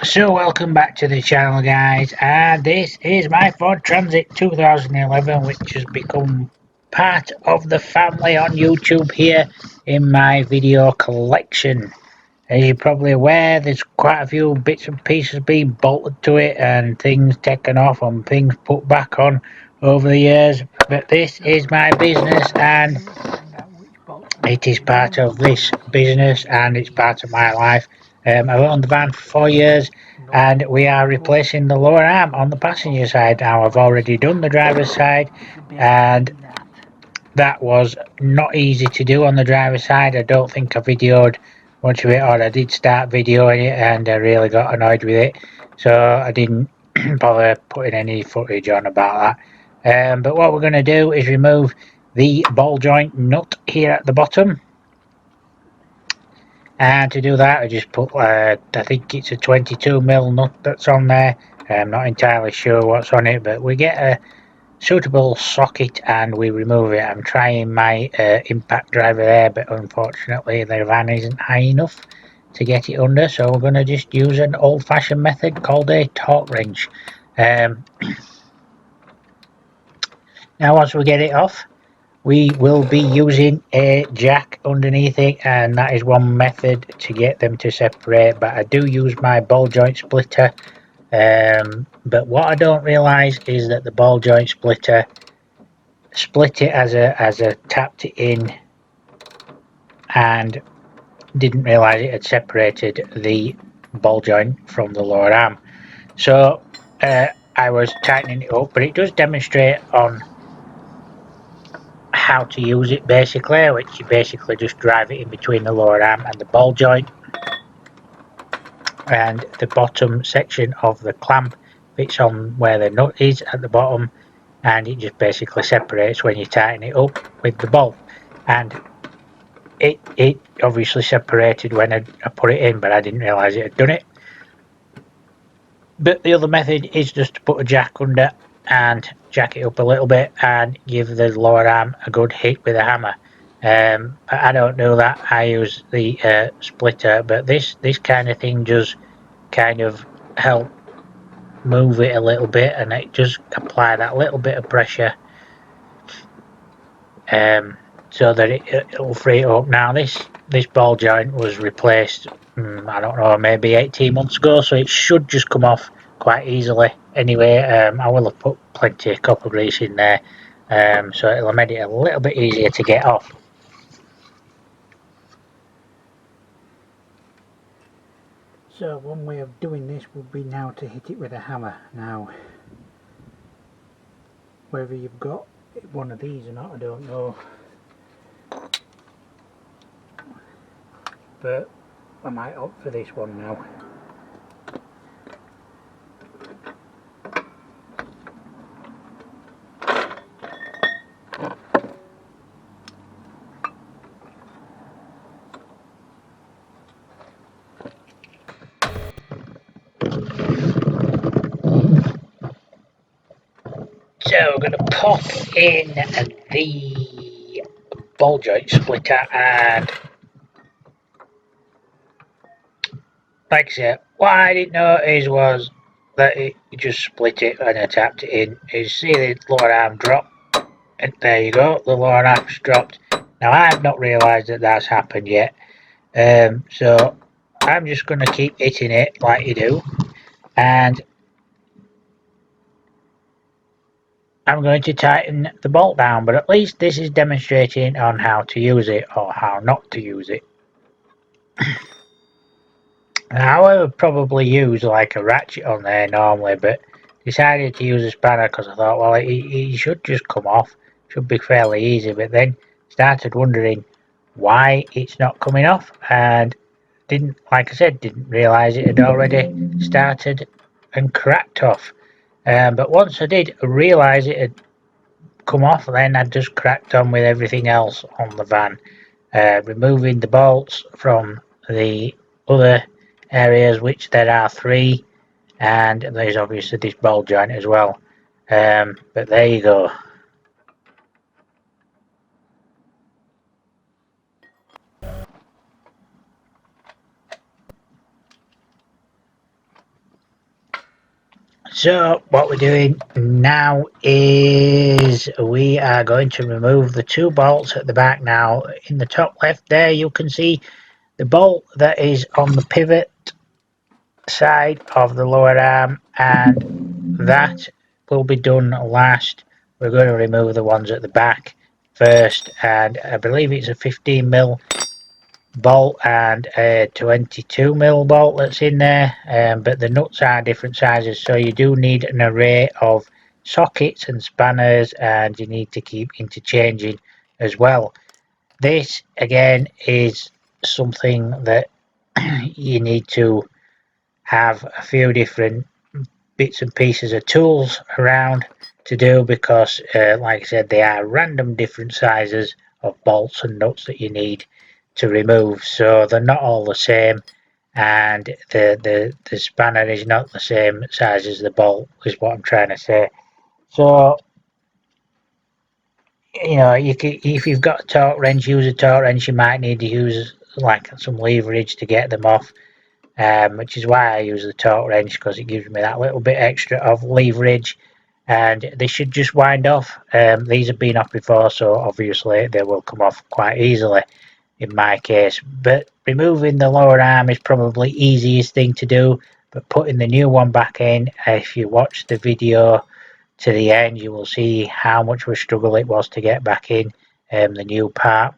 So welcome back to the channel, guys, and this is my Ford Transit 2011, which has become part of the family on YouTube here in my video collection. As you're probably aware, there's quite a few bits and pieces being bolted to it and things taken off and things put back on over the years, but this is my business and it is part of this business and it's part of my life. I've owned the van for 4 years and we are replacing the lower arm on the passenger side. Now I've already done the driver's side and that was not easy to do on the driver's side. I don't think I videoed much of it, or I did start videoing it and I really got annoyed with it, so I didn't bother putting any footage on about that. But what we're going to do is remove the ball joint nut here at the bottom, and to do that I just put I think it's a 22mm nut that's on there. I'm not entirely sure what's on it, but we get a suitable socket and we remove it. I'm trying my impact driver there, but unfortunately the van isn't high enough to get it under, so we're going to just use an old-fashioned method called a torque wrench. Now once we get it off, we will be using a jack underneath it, and that is one method to get them to separate, but I do use my ball joint splitter. But what I don't realise is that the ball joint splitter split it as I tapped it in, and didn't realise it had separated the ball joint from the lower arm. So I was tightening it up, but it does demonstrate on how to use it basically, which you basically just drive it in between the lower arm and the ball joint, and the bottom section of the clamp fits on where the nut is at the bottom, and it just basically separates when you tighten it up with the bolt. And it obviously separated when I put it in, but I didn't realise it had done it. But the other method is just to put a jack under and jack it up a little bit and give the lower arm a good hit with a hammer. But I don't do that. I use the splitter, but this kind of thing does kind of help move it a little bit, and it just apply that little bit of pressure so that it'll free it up. Now this ball joint was replaced, I don't know, maybe 18 months ago, so it should just come off quite easily. Anyway, I will have put plenty of copper grease in there, so it'll make it a little bit easier to get off. So one way of doing this would be now to hit it with a hammer. Now whether you've got one of these or not, I don't know, but I might opt for this one now. So we're going to pop in the ball joint splitter, and like I said, what I didn't notice was that it just split it when I tapped it in. You see the lower arm drop, and there you go, the lower arm's dropped. Now I've not realised that that's happened yet, so I'm just going to keep hitting it like you do, and I'm going to tighten the bolt down, but at least this is demonstrating on how to use it or how not to use it. Now, I would probably use like a ratchet on there normally, but decided to use a spanner because I thought, well, it should just come off, should be fairly easy, but then started wondering why it's not coming off, and didn't, like I said, didn't realise it had already started and cracked off. But once I did realise it had come off, then I just cracked on with everything else on the van, removing the bolts from the other areas, which there are 3, and there's obviously this ball joint as well, but there you go. So what we're doing now is we are going to remove the two bolts at the back. Now in the top left there you can see the bolt that is on the pivot side of the lower arm, and that will be done last. We're going to remove the ones at the back first, and I believe it's a 15mm bolt and a 22mm bolt that's in there, but the nuts are different sizes, so you do need an array of sockets and spanners, and you need to keep interchanging as well. This again is something that you need to have a few different bits and pieces of tools around to do, because like I said, they are random different sizes of bolts and nuts that you need to remove, so they're not all the same, and the spanner is not the same size as the bolt, is what I'm trying to say. So you know, you can, if you've got a torque wrench, use a torque wrench. You might need to use like some leverage to get them off, which is why I use the torque wrench, because it gives me that little bit extra of leverage, and they should just wind off. These have been off before, so obviously they will come off quite easily in my case, but removing the lower arm is probably the easiest thing to do, but putting the new one back in, if you watch the video to the end, you will see how much of a struggle it was to get back in the new part,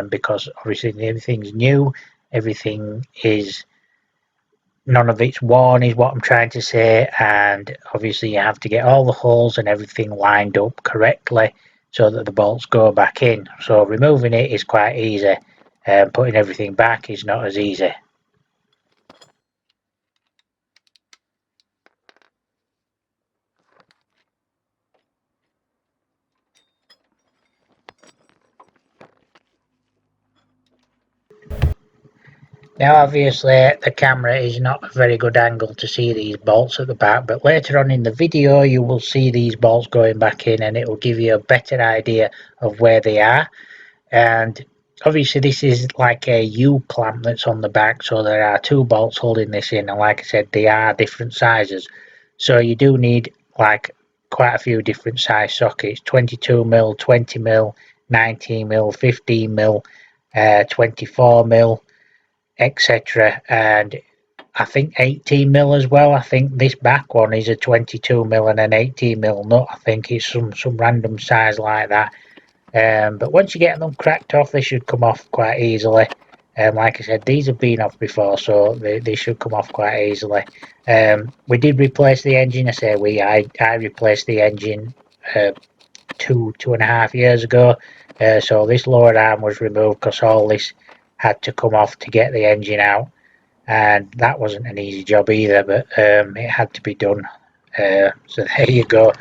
because obviously everything's new, everything is, none of it's worn is what I'm trying to say, and obviously you have to get all the holes and everything lined up correctly so that the bolts go back in. So removing it is quite easy, putting everything back is not as easy. Now obviously the camera is not a very good angle to see these bolts at the back, but later on in the video you will see these bolts going back in, and it will give you a better idea of where they are. And obviously this is like a U-clamp that's on the back, so there are two bolts holding this in, and like I said, they are different sizes, so you do need like quite a few different size sockets: 22mm, 20mm, 19mm, 15mm, 24mm, etc. And I think 18mm as well. I think this back one is a 22mm and an 18mm nut. I think it's some random size like that. But once you get them cracked off, they should come off quite easily. Like I said, these have been off before, so they should come off quite easily. We did replace the engine. I replaced the engine 2.5 years ago. So this lower arm was removed because all this had to come off to get the engine out, and that wasn't an easy job either, but it had to be done. So there you go.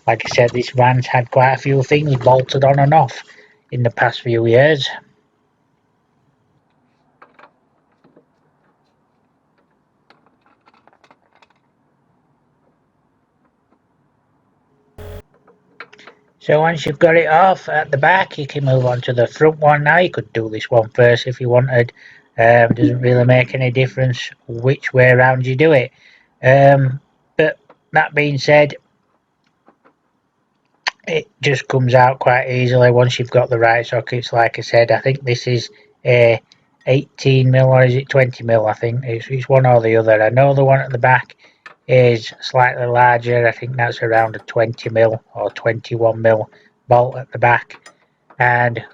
Like I said, this van's had quite a few things bolted on and off in the past few years. So once you've got it off at the back, you can move on to the front one. Now you could do this one first if you wanted. Doesn't really make any difference which way around you do it. But that being said, it just comes out quite easily once you've got the right sockets. Like I said, I think this is a 18mm, or is it 20mm? I think it's one or the other. I know the one at the back is slightly larger. I think that's around a 20mm or 21mm bolt at the back. And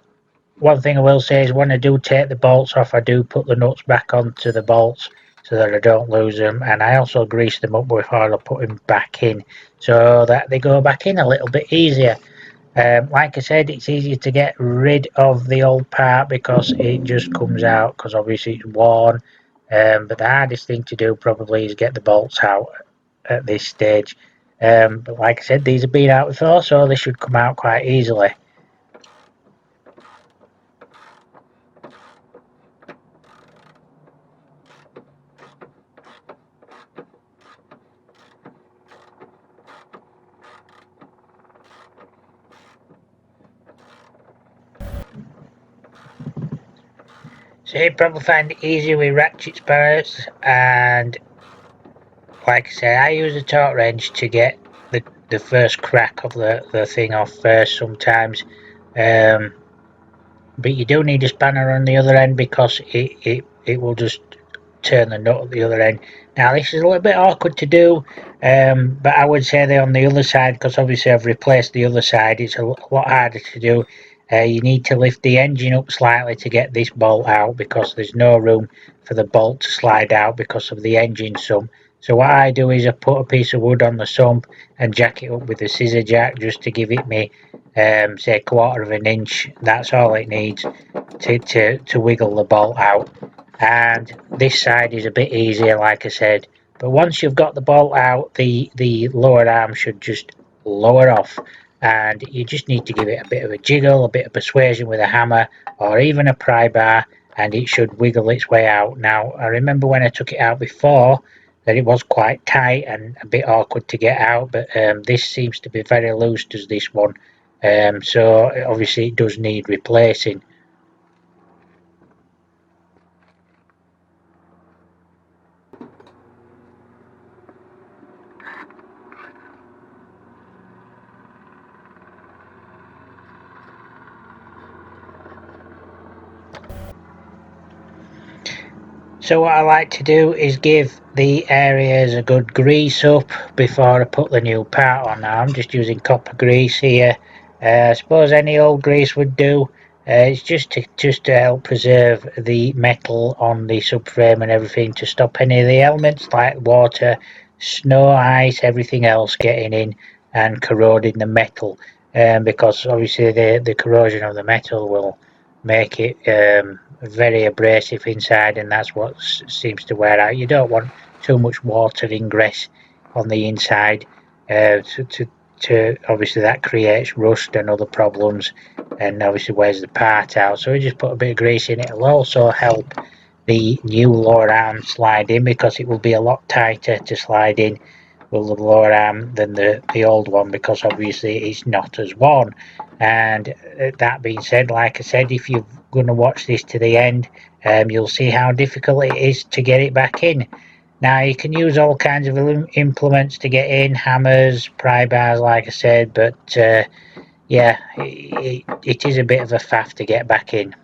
one thing I will say is when I do take the bolts off, I do put the nuts back onto the bolts so that I don't lose them, and I also grease them up before I put them back in so that they go back in a little bit easier. Like I said, it's easier to get rid of the old part because it just comes out, because obviously it's worn. But the hardest thing to do probably is get the bolts out at this stage. But like I said, these have been out before, so they should come out quite easily. So you probably find it easier with ratchet spanners, and like I say, I use a torque wrench to get the first crack of the thing off first sometimes, but you do need a spanner on the other end because it will just turn the nut at the other end. Now this is a little bit awkward to do, but I would say they're on the other side, because obviously I've replaced the other side. It's a lot harder to do. You need to lift the engine up slightly to get this bolt out, because there's no room for the bolt to slide out because of the engine sump. So what I do is I put a piece of wood on the sump and jack it up with a scissor jack, just to give it me say 1/4 of an inch. That's all it needs to wiggle the bolt out. And this side is a bit easier, like I said, but once you've got the bolt out, the lower arm should just lower off, and you just need to give it a bit of a jiggle, a bit of persuasion with a hammer or even a pry bar, and it should wiggle its way out. Now I remember when I took it out before that it was quite tight and a bit awkward to get out, but this seems to be very loose, does this one. So obviously it does need replacing. So what I like to do is give the areas a good grease up before I put the new part on. Now I'm just using copper grease here. I suppose any old grease would do. It's just to help preserve the metal on the subframe and everything, to stop any of the elements like water, snow, ice, everything else getting in and corroding the metal. Because obviously the corrosion of the metal will make it very abrasive inside, and that's what seems to wear out. You don't want too much water ingress on the inside, to obviously that creates rust and other problems, and obviously wears the part out. So we just put a bit of grease in. It'll also help the new lower arm slide in, because it will be a lot tighter to slide in with the lower arm than the old one, because obviously it's not as worn. And that being said, like I said, if you're going to watch this to the end, you'll see how difficult it is to get it back in. Now you can use all kinds of implements to get in, hammers, pry bars, like I said, but yeah, it is a bit of a faff to get back in.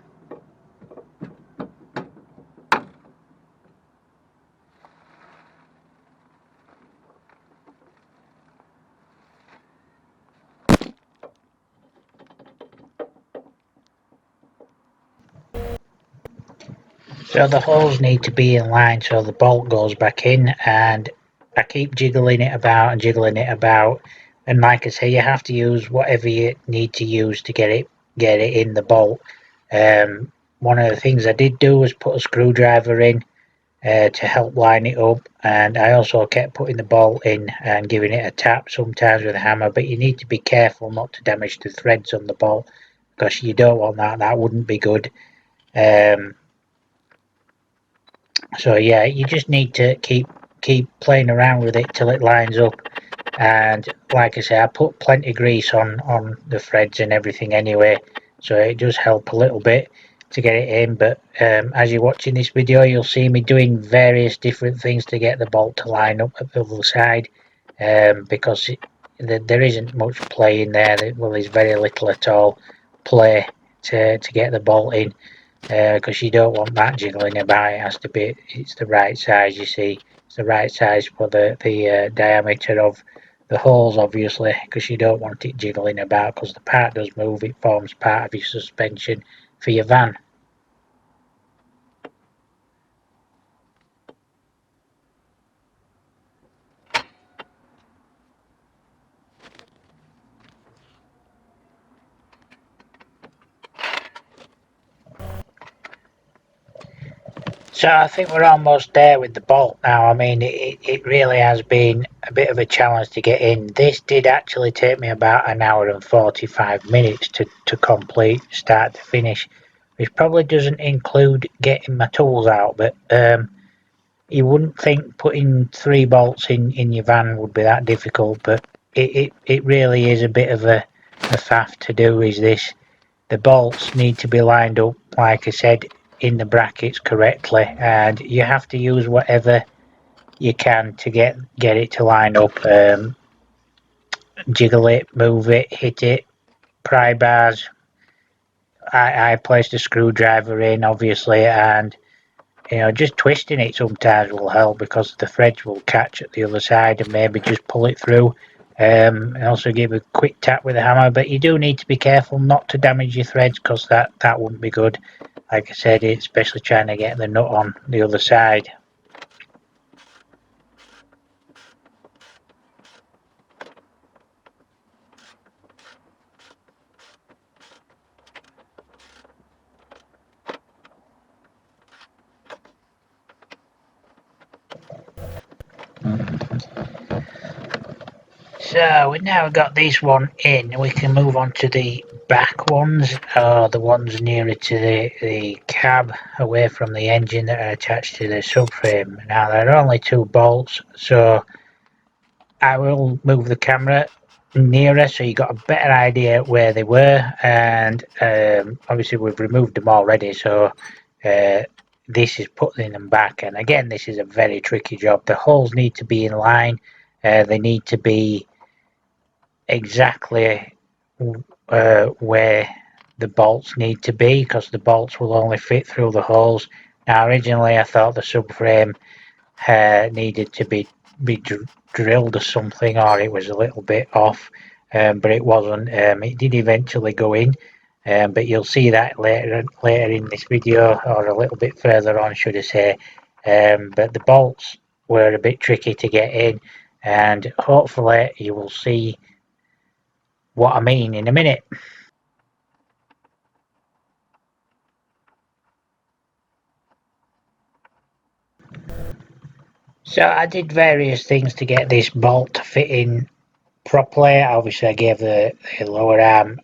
So the holes need to be in line so the bolt goes back in, and I keep jiggling it about and jiggling it about, and like I say, you have to use whatever you need to use to get it in the bolt. One of the things I did do was put a screwdriver in to help line it up, and I also kept putting the bolt in and giving it a tap sometimes with a hammer, but you need to be careful not to damage the threads on the bolt, because you don't want that wouldn't be good. um, so yeah, you just need to keep playing around with it till it lines up. And like I say, I put plenty of grease on the threads and everything anyway, so it does help a little bit to get it in. But as you're watching this video, you'll see me doing various different things to get the bolt to line up at the other side, because there isn't much play in there. Well, there's very little at all play to get the bolt in, because you don't want that jiggling about. It has to be, it's the right size, you see. It's the right size for the diameter of the holes, obviously, because you don't want it jiggling about, because the part does move. It forms part of your suspension for your van. So I think we're almost there with the bolt now. I mean, it really has been a bit of a challenge to get in. This did actually take me about an hour and 45 minutes to complete, start to finish, which probably doesn't include getting my tools out. But you wouldn't think putting 3 bolts in your van would be that difficult, but it really is a bit of a faff to do. Is this, the bolts need to be lined up, like I said, in the brackets correctly, and you have to use whatever you can to get it to line up. Jiggle it, move it, hit it, pry bars. I placed a screwdriver in, obviously, and just twisting it sometimes will help because the threads will catch at the other side and maybe just pull it through. And also give a quick tap with a hammer, but you do need to be careful not to damage your threads because that wouldn't be good. Like I said, especially trying to get the nut on the other side. So we now got this one in, we can move on to the back ones, or the ones nearer to the cab, away from the engine, that are attached to the subframe. Now there are only 2 bolts, so I will move the camera nearer so you got a better idea where they were, and obviously we've removed them already, so this is putting them back. And again, this is a very tricky job. The holes need to be in line, they need to be exactly where the bolts need to be, because the bolts will only fit through the holes. Now originally I thought the subframe needed to be drilled or something, or it was a little bit off, but it wasn't. It did eventually go in, but you'll see that later in this video, or a little bit further on should I say. But the bolts were a bit tricky to get in, and hopefully you will see what I mean in a minute. So I did various things to get this bolt to fit in properly. Obviously I gave the lower arm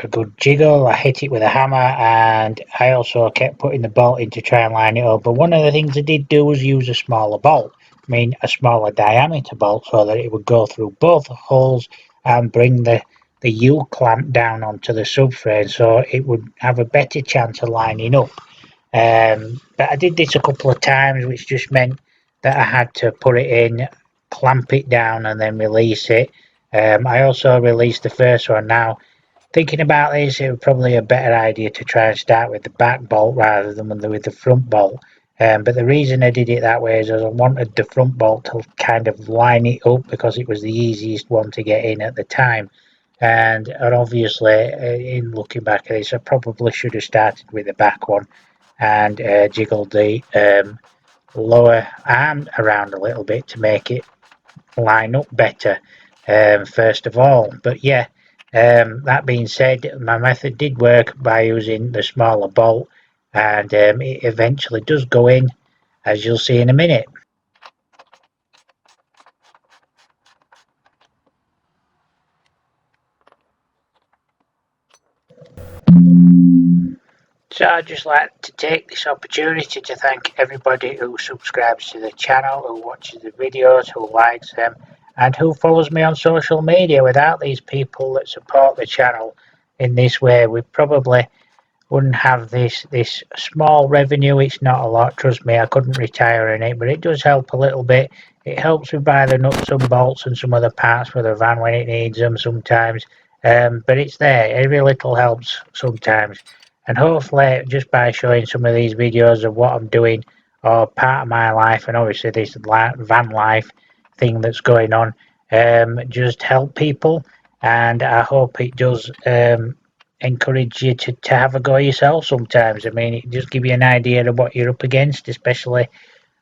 a good jiggle, I hit it with a hammer, and I also kept putting the bolt in to try and line it up. But one of the things I did do was use a smaller bolt, I mean a smaller diameter bolt, so that it would go through both holes and bring the U-clamp down onto the subframe, so it would have a better chance of lining up. But I did this a couple of times, which just meant that I had to put it in, clamp it down, and then release it. I also released the first one. Now, thinking about this, it was probably a better idea to try and start with the back bolt rather than with the front bolt. But the reason I did it that way is I wanted the front bolt to kind of line it up, because it was the easiest one to get in at the time. And obviously, in looking back at this, I probably should have started with the back one and jiggled the lower arm around a little bit to make it line up better, first of all. But yeah, that being said, my method did work by using the smaller bolt, and it eventually does go in, as you'll see in a minute. So I'd just like to take this opportunity to thank everybody who subscribes to the channel, who watches the videos, who likes them, and who follows me on social media. Without these people that support the channel in this way, we probably wouldn't have this small revenue. It's not a lot, trust me. I couldn't retire in it, but it does help a little bit. It helps me buy the nuts and bolts and some other parts for the van when it needs them sometimes. But it's there. Every little helps sometimes, and hopefully just by showing some of these videos of what I'm doing, or part of my life, and obviously this van life thing that's going on, just help people. And I hope it does encourage you to have a go yourself sometimes. I mean, it just give you an idea of what you're up against, especially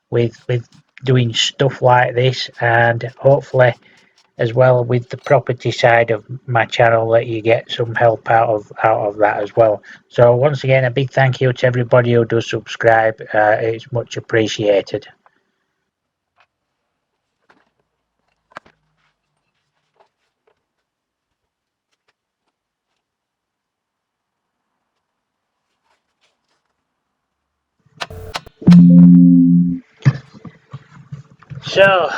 with doing stuff like this, and hopefully as well with the property side of my channel, that you get some help out of that as well. So once again, a big thank you to everybody who does subscribe. It's much appreciated. So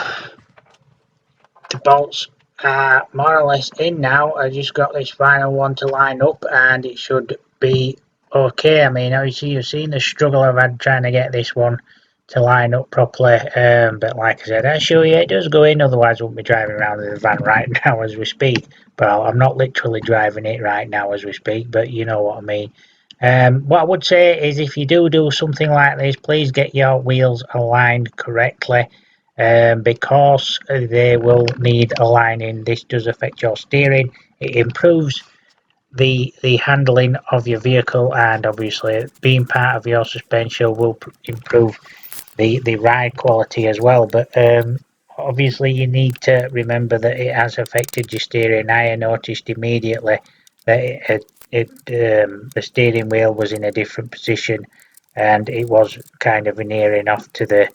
the bolts are more or less in now. I just got this final one to line up, and it should be okay. I mean, obviously you've seen the struggle I've had trying to get this one to line up properly. But like I said, I assure you it does go in, otherwise I wouldn't be driving around in the van right now as we speak. But I'm not literally driving it right now as we speak, but you know what I mean. What I would say is if you do something like this, please get your wheels aligned correctly, because they will need aligning. This does affect your steering. It improves the handling of your vehicle, and obviously being part of your suspension will improve the ride quality as well. But obviously you need to remember that it has affected your steering. I noticed immediately that the steering wheel was in a different position, and it was kind of veering off to the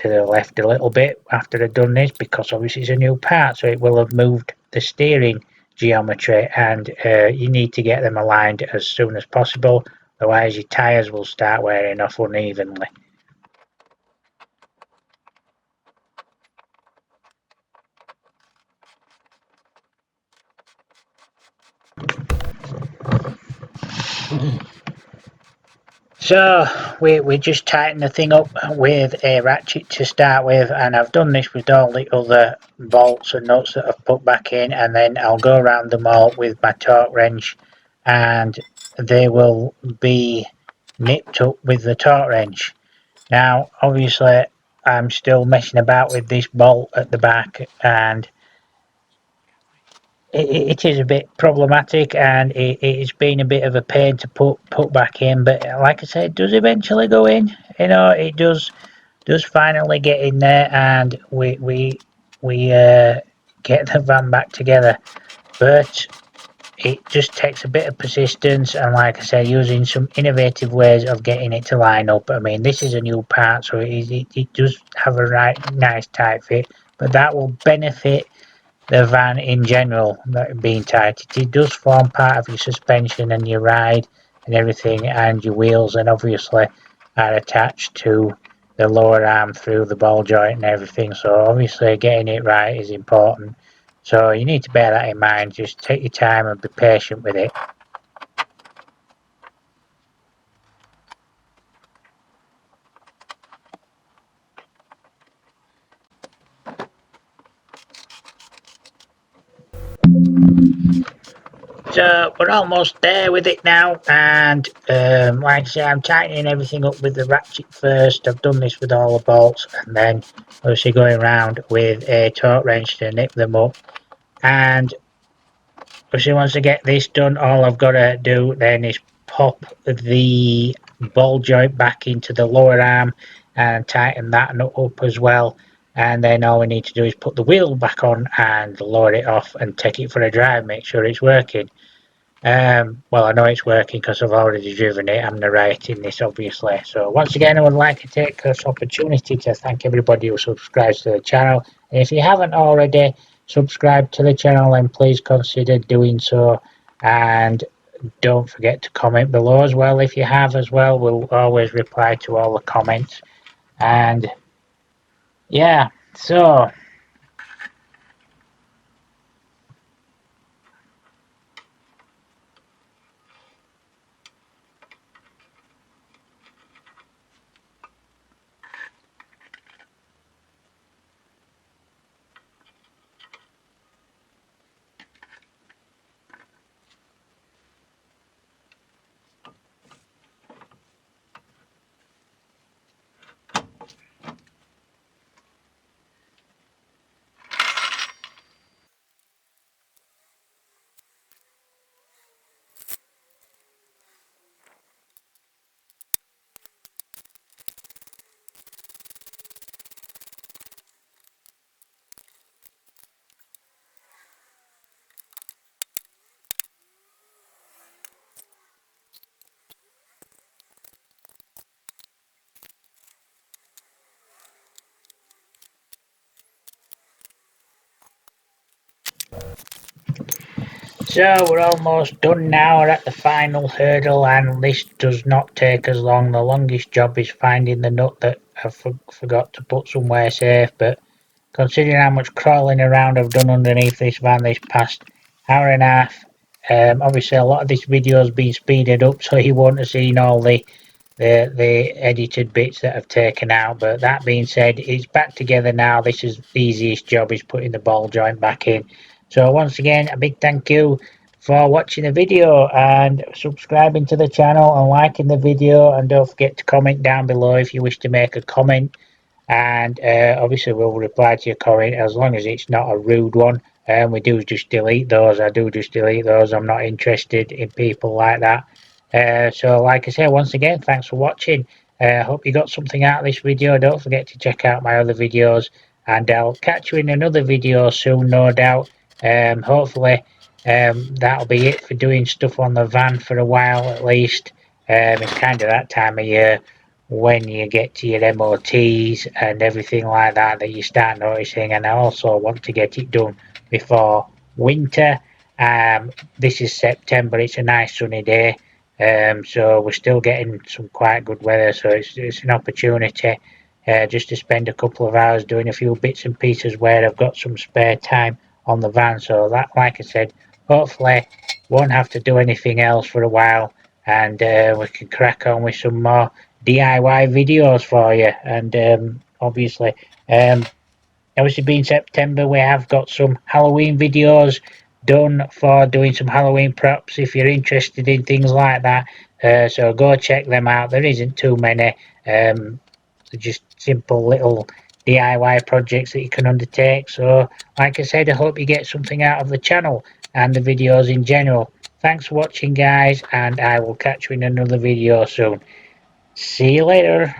left a little bit after I'd done this, because obviously it's a new part, so it will have moved the steering geometry, and you need to get them aligned as soon as possible, otherwise your tyres will start wearing off unevenly. So we just tighten the thing up with a ratchet to start with, and I've done this with all the other bolts and nuts that I've put back in, and then I'll go around them all with my torque wrench, and they will be nipped up with the torque wrench. Now obviously I'm still messing about with this bolt at the back, and it is a bit problematic, and it's been a bit of a pain to put back in, but like I said, it does eventually go in. You know, it does finally get in there, and we get the van back together. But it just takes a bit of persistence, and like I said, using some innovative ways of getting it to line up. I mean, this is a new part, so it does have a nice tight fit, but that will benefit the van in general being tight. It does form part of your suspension and your ride and everything, and your wheels, and obviously are attached to the lower arm through the ball joint and everything, so obviously getting it right is important. So you need to bear that in mind. Just take your time and be patient with it. So we're almost there with it now, and like I say, I'm tightening everything up with the ratchet first. I've done this with all the bolts, and then obviously going around with a torque wrench to nip them up. And obviously once I get this done, all I've got to do then is pop the ball joint back into the lower arm and tighten that nut up as well. And then all we need to do is put the wheel back on and lower it off and take it for a drive, make sure it's working. Well, I know it's working because I've already driven it. I'm narrating this, obviously. So once again, I would like to take this opportunity to thank everybody who subscribes to the channel. And if you haven't already subscribed to the channel, then please consider doing so. And don't forget to comment below as well if you have as well. We'll always reply to all the comments. And yeah, so we're almost done now. We're at the final hurdle, and this does not take as long. The longest job is finding the nut that I forgot to put somewhere safe, but considering how much crawling around I've done underneath this van this past hour and a half, obviously a lot of this video has been speeded up, so you won't have seen all the the edited bits that I've taken out. But that being said, it's back together now. This is the easiest job, is putting the ball joint back in. So once again, a big thank you for watching the video and subscribing to the channel and liking the video, and don't forget to comment down below if you wish to make a comment, and obviously we'll reply to your comment as long as it's not a rude one. We do just delete those. I do just delete those. I'm not interested in people like that. So like I say, once again, thanks for watching. Hope you got something out of this video. Don't forget to check out my other videos, and I'll catch you in another video soon, no doubt. Hopefully that'll be it for doing stuff on the van for a while at least. It's kind of that time of year when you get to your MOTs and everything like that that you start noticing, and I also want to get it done before winter. This is September, it's a nice sunny day, so we're still getting some quite good weather, so it's an opportunity just to spend a couple of hours doing a few bits and pieces where I've got some spare time on the van. So that, like I said, hopefully won't have to do anything else for a while, and we can crack on with some more DIY videos for you. And obviously being September, we have got some Halloween videos done for doing some Halloween props if you're interested in things like that. So go check them out. There isn't too many. They're just simple little DIY projects that you can undertake. So like I said, I hope you get something out of the channel and the videos in general. Thanks for watching, guys, and I will catch you in another video soon. See you later.